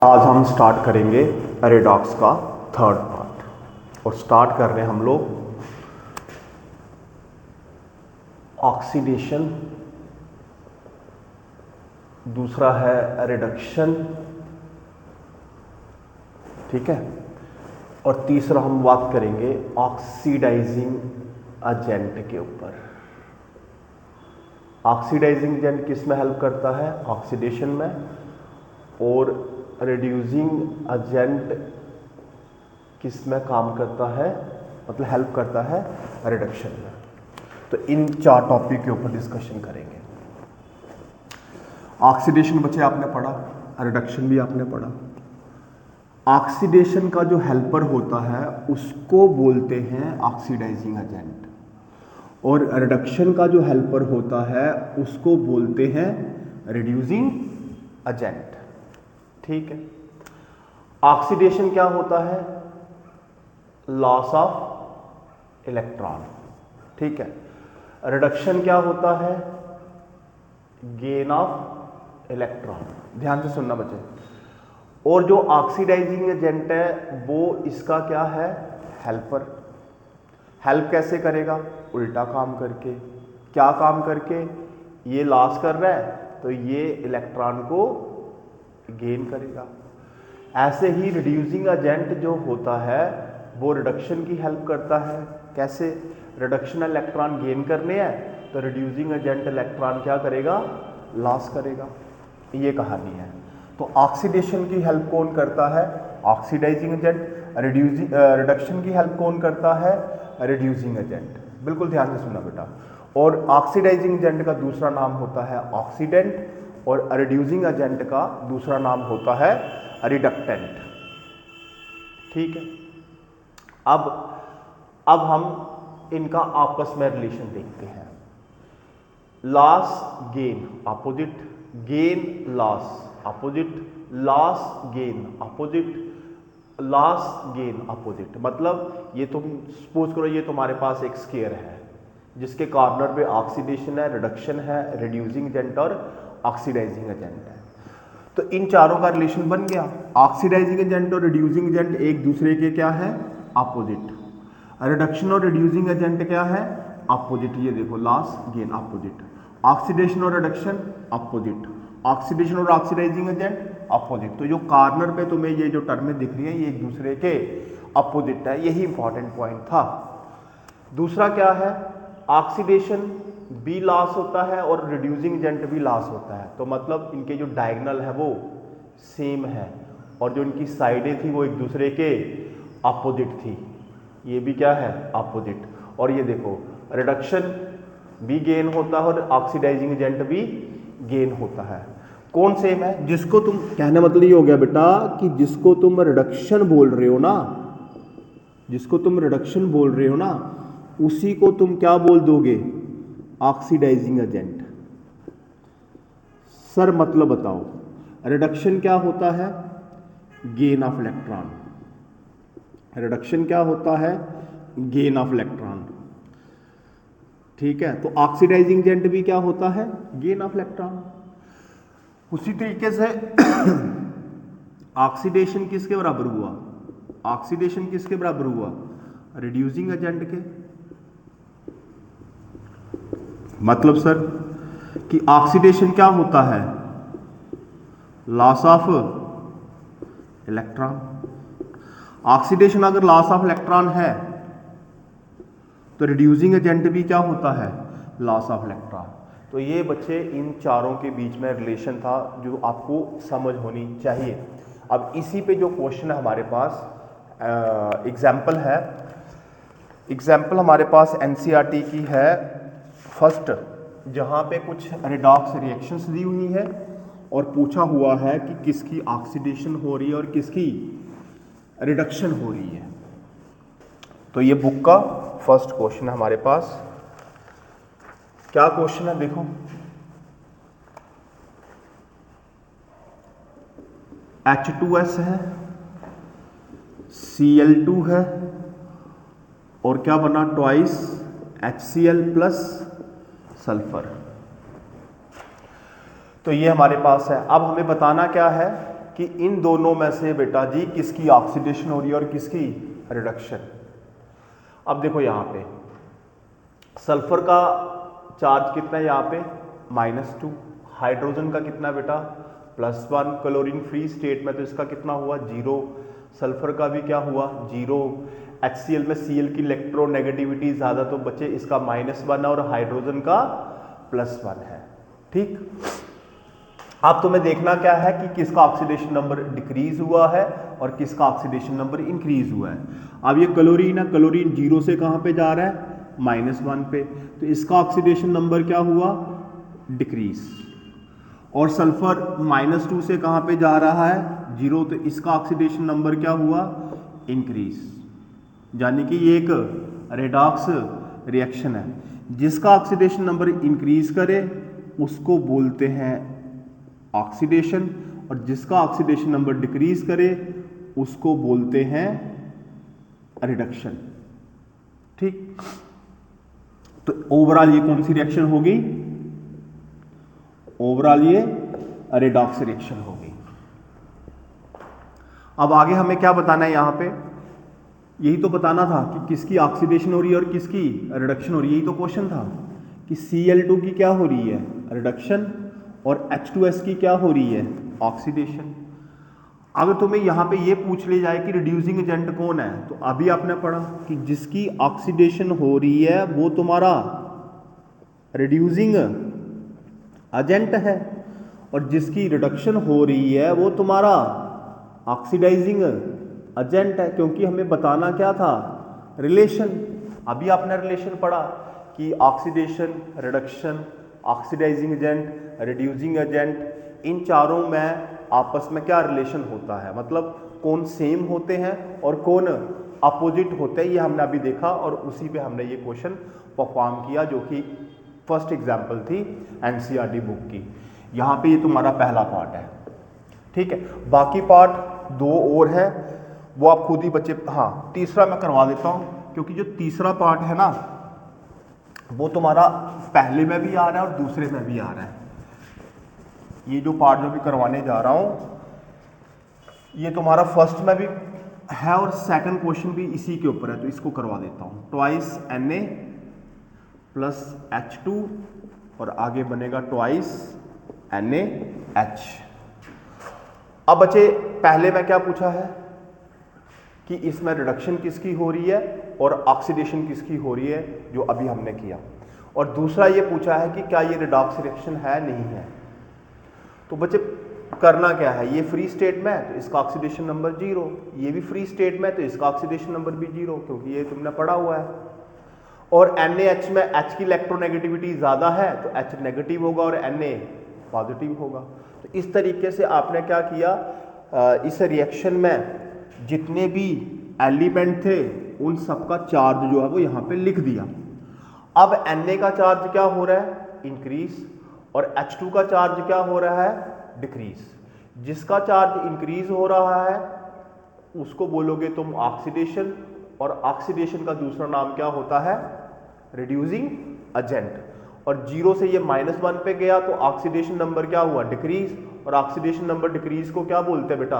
आज हम स्टार्ट करेंगे रेडॉक्स का थर्ड पार्ट और स्टार्ट कर रहे हैं हम लोग ऑक्सीडेशन, दूसरा है रिडक्शन, ठीक है, और तीसरा हम बात करेंगे ऑक्सीडाइजिंग एजेंट के ऊपर। ऑक्सीडाइजिंग एजेंट किस में हेल्प करता है? ऑक्सीडेशन में। और रिड्यूसिंग एजेंट किस में काम करता है, मतलब हेल्प करता है रिडक्शन में। तो इन चार टॉपिक के ऊपर डिस्कशन करेंगे। ऑक्सीडेशन बच्चे आपने पढ़ा, रिडक्शन भी आपने पढ़ा। ऑक्सीडेशन का जो हेल्पर होता है उसको बोलते हैं ऑक्सीडाइजिंग एजेंट, और रिडक्शन का जो हेल्पर होता है उसको बोलते हैं रिड्यूसिंग एजेंट, ठीक है। ऑक्सीडेशन क्या होता है? लॉस ऑफ इलेक्ट्रॉन, ठीक है। रिडक्शन क्या होता है? Gain of electron. ध्यान से सुनना बच्चे। और जो ऑक्सीडाइजिंग एजेंट है वो इसका क्या है? हेल्पर। हेल्प कैसे करेगा? उल्टा काम करके। क्या काम करके? ये लॉस कर रहा है तो ये इलेक्ट्रॉन को गेन करेगा। ऐसे ही रिड्यूसिंग एजेंट जो होता है वो रिडक्शन की हेल्प करता है। कैसे? रिडक्शन इलेक्ट्रॉन गेन करने हैं तो रिड्यूसिंग एजेंट इलेक्ट्रॉन क्या करेगा? लॉस करेगा। ये कहानी है। तो ऑक्सीडेशन की हेल्प कौन करता है? Oxidising agent. रिडक्शन की हेल्प कौन करता है? Reducing agent. बिल्कुल ध्यान से सुनना बेटा। और ऑक्सीडाइजिंग एजेंट का दूसरा नाम होता है ऑक्सीडेंट, और रिड्यूसिंग एजेंट का दूसरा नाम होता है रिडक्टेंट, ठीक है। अब हम इनका आपस में रिलेशन देखते हैं। Loss gain opposite, gain loss opposite, loss gain opposite, loss gain opposite. मतलब ये तुम सपोज करो ये तुम्हारे पास एक स्क्वायर है जिसके कॉर्नर पे ऑक्सीडेशन है, रिडक्शन है, रिड्यूसिंग एजेंट और ऑक्सीडाइजिंग एजेंट है। तो इन चारों का रिलेशन बन गया। ऑक्सीडाइजिंग एजेंट और रिड्यूसिंग एजेंट एक दूसरे के क्या है? अपोजिट। रिडक्शन और रिड्यूसिंग एजेंट क्या है? अपोजिट। ये देखो लॉस गेन अपोजिट। ऑक्सीडेशन और रिडक्शन अपोजिट। ऑक्सीडेशन और ऑक्सीडाइजिंग एजेंट अपोजिट। तो जो कॉर्नर पे तुम्हें ये जो टर्में दिख रही हैं ये एक दूसरे के अपोजिट है। यही इंपॉर्टेंट पॉइंट था। दूसरा क्या है? ऑक्सीडेशन भी लॉस होता है और रिड्यूसिंग एजेंट भी लॉस होता है। तो मतलब इनके जो डायगोनल है वो सेम है और जो इनकी साइडें थी वो एक दूसरे के अपोजिट थी। ये भी क्या है? अपोजिट। और ये देखो रिडक्शन भी गेन होता है और ऑक्सीडाइजिंग एजेंट भी गेन होता है। कौन सेम है? जिसको तुम, कहने मतलब ये हो गया बेटा कि जिसको तुम रिडक्शन बोल रहे हो ना, जिसको तुम रिडक्शन बोल रहे हो ना, उसी को तुम क्या बोल दोगे? Oxidising agent. सर मतलब बताओ, रिडक्शन क्या होता है? Gain of electron. रिडक्शन क्या होता है? गेन ऑफ इलेक्ट्रॉन, ठीक है। तो ऑक्सीडाइजिंग एजेंट भी क्या होता है? Gain of electron. उसी तरीके से ऑक्सीडेशन किसके बराबर हुआ? ऑक्सीडेशन किसके बराबर हुआ? रिड्यूसिंग एजेंट के। मतलब सर कि ऑक्सीडेशन क्या होता है? Loss of electron. ऑक्सीडेशन अगर लॉस ऑफ इलेक्ट्रॉन है तो रिड्यूसिंग एजेंट भी क्या होता है? Loss of electron. तो ये बच्चे इन चारों के बीच में रिलेशन था जो आपको समझ होनी चाहिए। अब इसी पे जो क्वेश्चन है हमारे पास एग्जाम्पल है। एग्जाम्पल हमारे पास एनसीईआरटी की है फर्स्ट, जहाँ पे कुछ रेडॉक्स रिएक्शंस दी हुई है और पूछा हुआ है कि किसकी ऑक्सीडेशन हो रही है और किसकी रिडक्शन हो रही है। तो ये बुक का फर्स्ट क्वेश्चन है हमारे पास। क्या क्वेश्चन है देखो। H2S है, Cl2 है और क्या बना? Twice HCl plus sulphur. तो ये हमारे पास है। अब हमें बताना क्या है कि इन दोनों में से बेटा जी किसकी ऑक्सीडेशन हो रही है और किसकी रिडक्शन। अब देखो यहाँ पे सल्फर का चार्ज कितना है यहाँ पे -2, हाइड्रोजन का कितना बेटा +1, क्लोरीन फ्री स्टेट में तो इसका कितना हुआ 0, सल्फर का भी क्या हुआ 0, HCl में Cl की इलेक्ट्रोनेगेटिविटी ज़्यादा तो बचे इसका -1 और हाइड्रोजन का +1 है। ठीक, अब तुम्हें देखना क्या है कि किसका ऑक्सीडेशन नंबर डिक्रीज हुआ है और किसका ऑक्सीडेशन नंबर इंक्रीज हुआ है। अब ये क्लोरीन है, क्लोरीन 0 से कहाँ पे जा रहा है -1 पे, तो इसका ऑक्सीडेशन नंबर क्या हुआ डिक्रीज। और सल्फर -2 से कहाँ पे जा रहा है 0, तो इसका ऑक्सीडेशन नंबर क्या हुआ इंक्रीज। यानी कि ये एक रेडॉक्स रिएक्शन है, जिसका ऑक्सीडेशन नंबर इंक्रीज करे उसको बोलते हैं ऑक्सीडेशन, और जिसका ऑक्सीडेशन नंबर डिक्रीज करे उसको बोलते हैं रिडक्शन। ठीक, तो ओवरऑल ये कौन सी रिएक्शन होगी, ओवरऑल ये रेडॉक्स रिएक्शन होगी। अब आगे हमें क्या बताना है यहाँ पे, यही तो बताना था कि किसकी ऑक्सीडेशन हो रही है और किसकी रिडक्शन हो रही है। यही तो क्वेश्चन था कि Cl2 की क्या हो रही है रिडक्शन और H2S की क्या हो रही है ऑक्सीडेशन। अगर तुम्हें यहाँ पे ये पूछ ले जाए कि रिड्यूसिंग एजेंट कौन है, तो अभी आपने पढ़ा कि जिसकी ऑक्सीडेशन हो रही है वो तुम्हारा रिड्यूसिंग एजेंट है और जिसकी रिडक्शन हो रही है वो तुम्हारा ऑक्सीडाइजिंग एजेंट है, क्योंकि हमें बताना क्या था रिलेशन। अभी आपने रिलेशन पढ़ा कि oxidation, reduction, oxidizing agent, reducing agent, इन चारों में आपस में क्या रिलेशन होता है, मतलब कौन सेम होते हैं और कौन अपोजिट होते हैं, ये हमने अभी देखा और उसी पे हमने ये क्वेश्चन परफॉर्म किया जो कि फर्स्ट एग्जाम्पल थी एनसीईआरटी बुक की। यहाँ पे ये तुम्हारा पहला पार्ट है। ठीक है, बाकी पार्ट 2 और है वो आप खुद ही बच्चे, हाँ तीसरा मैं करवा देता हूँ, क्योंकि जो तीसरा पार्ट है ना वो तुम्हारा पहले में भी आ रहा है और दूसरे में भी आ रहा है। ये जो पार्ट जो भी करवाने जा रहा हूँ ये तुम्हारा फर्स्ट में भी है और सेकंड क्वेश्चन भी इसी के ऊपर है, तो इसको करवा देता हूँ। ट्वाइस Na प्लस H2 और आगे बनेगा ट्वाइस NaH। अब बच्चे पहले में क्या पूछा है कि इसमें रिडक्शन किसकी हो रही है और ऑक्सीडेशन किसकी हो रही है, जो अभी हमने किया। और दूसरा ये पूछा है कि क्या ये रिडॉक्स रिएक्शन है नहीं है। तो बच्चे करना क्या है, ये फ्री स्टेट में है तो इसका ऑक्सीडेशन नंबर 0, ये भी फ्री स्टेट में तो इसका ऑक्सीडेशन नंबर भी 0, क्योंकि ये तुमने पढ़ा हुआ है। और NaH में H की इलेक्ट्रोनेगेटिविटी ज़्यादा है तो H नेगेटिव होगा और Na पॉजिटिव होगा। तो इस तरीके से आपने क्या किया, इस रिएक्शन में जितने भी एलिमेंट थे उन सबका चार्ज जो है वो यहाँ पे लिख दिया। अब Na का चार्ज क्या हो रहा है इंक्रीज और H2 का चार्ज क्या हो रहा है डिक्रीज। जिसका चार्ज इंक्रीज हो रहा है उसको बोलोगे तुम ऑक्सीडेशन, और ऑक्सीडेशन का दूसरा नाम क्या होता है रिड्यूसिंग एजेंट। और 0 से ये -1 पे गया तो ऑक्सीडेशन नंबर क्या हुआ डिक्रीज, और ऑक्सीडेशन नंबर डिक्रीज को क्या बोलते हैं बेटा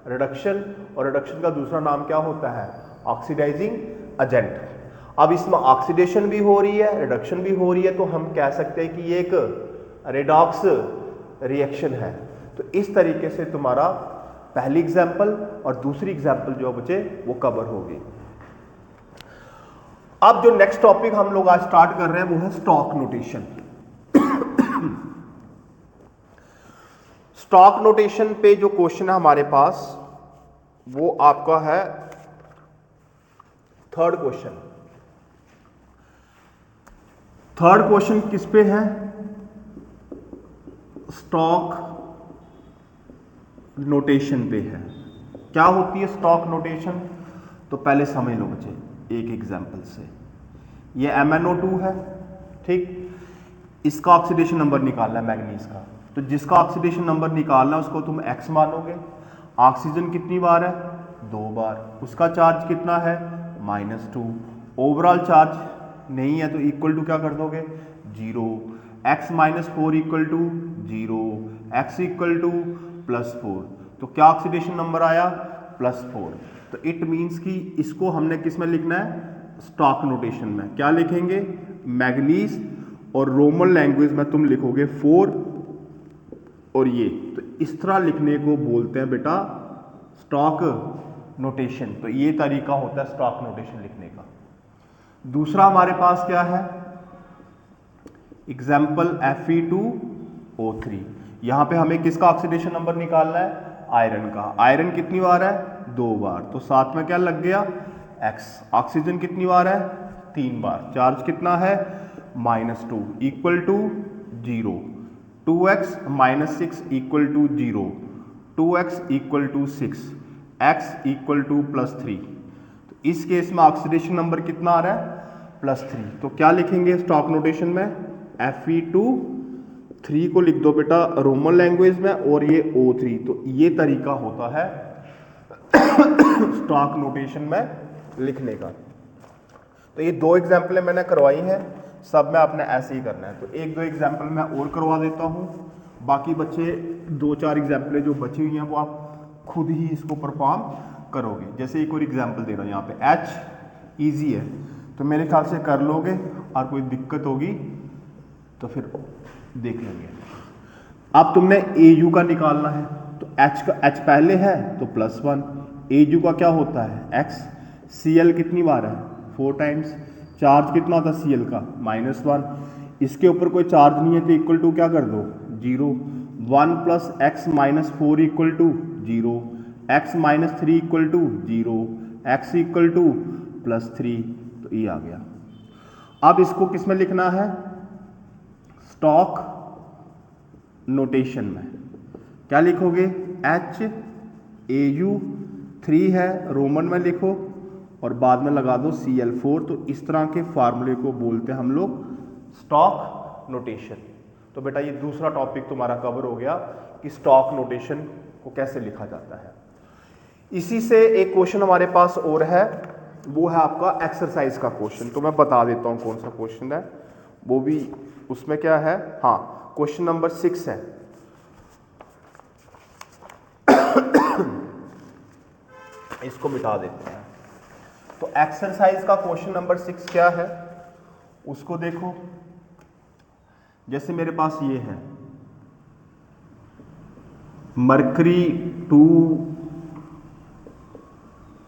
रिडक्शन, और रिडक्शन का दूसरा नाम क्या होता है ऑक्सीडाइजिंग एजेंट। अब इसमें ऑक्सीडेशन भी हो रही है रिडक्शन भी हो रही है, तो हम कह सकते हैं कि ये एक रेडॉक्स रिएक्शन है। तो इस तरीके से तुम्हारा पहली एग्जाम्पल और दूसरी एग्जाम्पल जो बचे वो कवर होगी। अब जो नेक्स्ट टॉपिक हम लोग आज स्टार्ट कर रहे हैं वो है स्टॉक नोटेशन। स्टॉक नोटेशन पे जो क्वेश्चन है हमारे पास वो आपका है थर्ड क्वेश्चन। थर्ड क्वेश्चन किस पे है, स्टॉक नोटेशन पे है। क्या होती है स्टॉक नोटेशन, तो पहले समझ लो बच्चे एक एग्जांपल से। ये MnO2 है, ठीक, इसका ऑक्सीडेशन नंबर निकालना है मैग्नीज का, तो जिसका ऑक्सीडेशन नंबर निकालना है उसको तुम X मानोगे। ऑक्सीजन कितनी बार है 2 बार, उसका चार्ज कितना है -2, ओवरऑल चार्ज नहीं है तो इक्वल टू क्या कर दोगे 0, x - 4 equal to 0, x equal to +4, तो क्या ऑक्सीडेशन नंबर आया, +4। तो इट मीन्स कि इसको हमने किस में लिखना है, स्टॉक नोटेशन में। क्या लिखेंगे, मैग्नीज, और रोमन लैंग्वेज में तुम लिखोगे 4 और ये, तो इस तरह लिखने को बोलते हैं बेटा स्टॉक नोटेशन। तो ये तरीका होता है स्टॉक नोटेशन लिखने का। दूसरा हमारे पास क्या है, एग्जाम्पल Fe2O3। यहां पे हमें किसका ऑक्सीडेशन नंबर निकालना है, आयरन का। आयरन कितनी बार है, 2 बार, तो साथ में क्या लग गया, X। ऑक्सीजन कितनी बार है, 3 बार। चार्ज कितना है, -2 equal to 0। 2x - 6 equal to 0। 2x equal to 6, x equal to +3। तो इस केस में ऑक्सीडेशन नंबर कितना आ रहा है, +3। तो क्या लिखेंगे स्टॉक नोटेशन में, Fe2, 3 को लिख दो बेटा रोमन लैंग्वेज में, और ये O3। तो ये तरीका होता है स्टॉक नोटेशन में लिखने का। तो ये 2 एग्जाम्पलें मैंने करवाई हैं, सब में आपने ऐसे ही करना है। तो 1-2 एग्जाम्पल मैं और करवा देता हूँ, बाकी बच्चे 2-4 एग्जाम्पलें जो बची हुई हैं वो आप खुद ही इसको परफॉर्म करोगे। जैसे एक और एग्जाम्पल दे रहा हूँ यहाँ पे, H ईजी है तो मेरे ख्याल से कर लोगे, और कोई दिक्कत होगी तो फिर देख लेंगे। अब तुमने Au का निकालना है, तो H पहले है तो +1, Au का क्या होता है X। Cl कितनी बार है, 4 टाइम्स। चार्ज कितना होता है Cl का, -1। इसके ऊपर कोई चार्ज नहीं है तो इक्वल टू क्या कर दो, 0। 1 + x - 4 equal to 0। x - 3 equal to 0। x equal to +3। तो ये आ गया। अब इसको किस में लिखना है, स्टॉक नोटेशन में। क्या लिखोगे, HAu3 है, रोमन में लिखो, और बाद में लगा दो Cl4। तो इस तरह के फार्मूले को बोलते हैं हम लोग स्टॉक नोटेशन। तो बेटा ये दूसरा टॉपिक तुम्हारा कवर हो गया कि स्टॉक नोटेशन को कैसे लिखा जाता है। इसी से एक क्वेश्चन हमारे पास और है, वो है आपका एक्सरसाइज का क्वेश्चन। तो मैं बता देता हूँ कौन सा क्वेश्चन है वो भी। उसमें क्या है, हाँ क्वेश्चन नंबर 6 है। इसको मिटा देते हैं। तो एक्सरसाइज का क्वेश्चन नंबर 6 क्या है, उसको देखो। जैसे मेरे पास ये है, मरकरी 2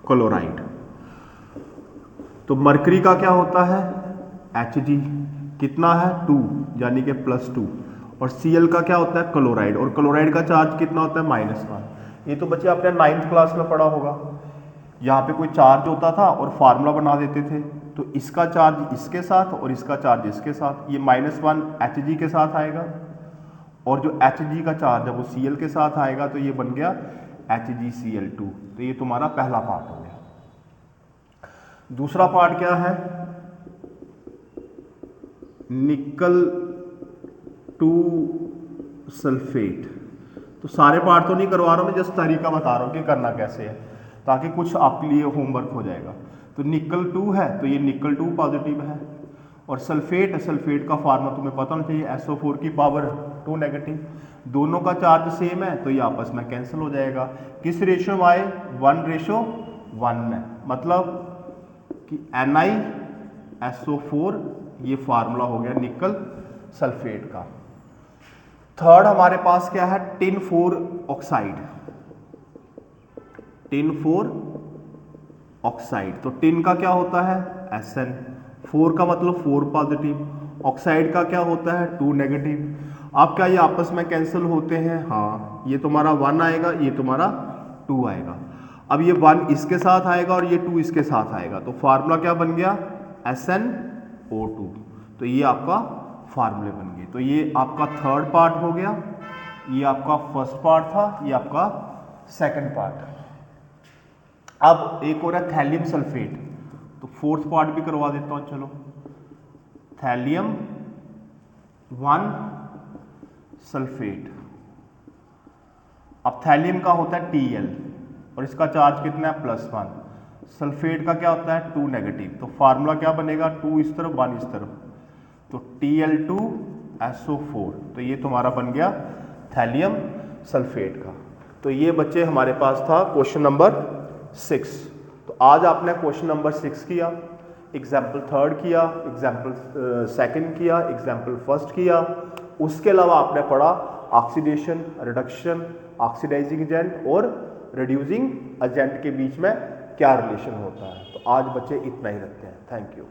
क्लोराइड। तो मरकरी का क्या होता है, Hg कितना है 2, यानी कि +2। और Cl का क्या होता है क्लोराइड, और क्लोराइड का चार्ज कितना होता है -1। ये तो बच्चे आपने 9th क्लास में पढ़ा होगा। यहाँ पे कोई चार्ज होता था और फार्मूला बना देते थे, तो इसका चार्ज इसके साथ और इसका चार्ज इसके साथ, ये -1 Hg के साथ आएगा, और जो Hg का चार्ज है वो Cl के साथ आएगा, तो ये बन गया HgCl2। तो ये तुम्हारा पहला पार्ट हो गया। दूसरा पार्ट क्या है, निकल 2 सल्फेट। तो सारे पार्ट तो नहीं करवा रहा हूं मैं, जस्ट तरीका बता रहा हूं कि करना कैसे है, ताकि कुछ आपके लिए होमवर्क हो जाएगा। तो निकल 2 है तो ये निकल 2 पॉजिटिव है, और सल्फेट का फार्मूला तुम्हें पता होना चाहिए, SO4 की पावर 2 नेगेटिव। दोनों का चार्ज सेम है तो ये आपस में कैंसिल हो जाएगा। किस रेशियो में आए, 1:1 में, मतलब कि NiSO4, ये फार्मूला हो गया निकल सल्फेट का। थर्ड हमारे पास क्या है, टिन 4 ऑक्साइड। टिन 4 ऑक्साइड, तो टिन का क्या होता है Sn, 4 का मतलब 4 पॉजिटिव, ऑक्साइड का क्या होता है 2 नेगेटिव। अब क्या ये आपस में कैंसिल होते हैं, हाँ, ये तुम्हारा 1 आएगा, ये तुम्हारा 2 आएगा। अब ये 1 इसके साथ आएगा और ये 2 इसके साथ आएगा, तो फार्मूला क्या बन गया SnO2। तो ये आपका फार्मूले बन गए। तो ये आपका थर्ड पार्ट हो गया, ये आपका फर्स्ट पार्ट था, ये आपका सेकंड पार्ट। अब एक और है थैलियम सल्फेट, तो फोर्थ पार्ट भी करवा देता हूं, चलो। Thallium 1 sulphate. अब थैलियम का होता है Tl, और इसका चार्ज कितना है +1। सल्फेट का क्या होता है 2 नेगेटिव, तो फार्मूला क्या बनेगा 2 इस तरफ 1 इस तरफ, तो Tl2SO4। तो ये तुम्हारा बन गया थैलियम सल्फेट का। तो ये बच्चे हमारे पास था क्वेश्चन नंबर 6। तो आज आपने क्वेश्चन नंबर 6 किया, एग्जाम्पल 3 किया, एग्जाम्पल 2 किया, एग्जाम्पल 1 किया। उसके अलावा आपने पढ़ा ऑक्सीडेशन, रिडक्शन, ऑक्सीडाइजिंग एजेंट और रिड्यूसिंग एजेंट के बीच में क्या रिलेशन होता है। तो आज बच्चे इतना ही रखते हैं। Thank you.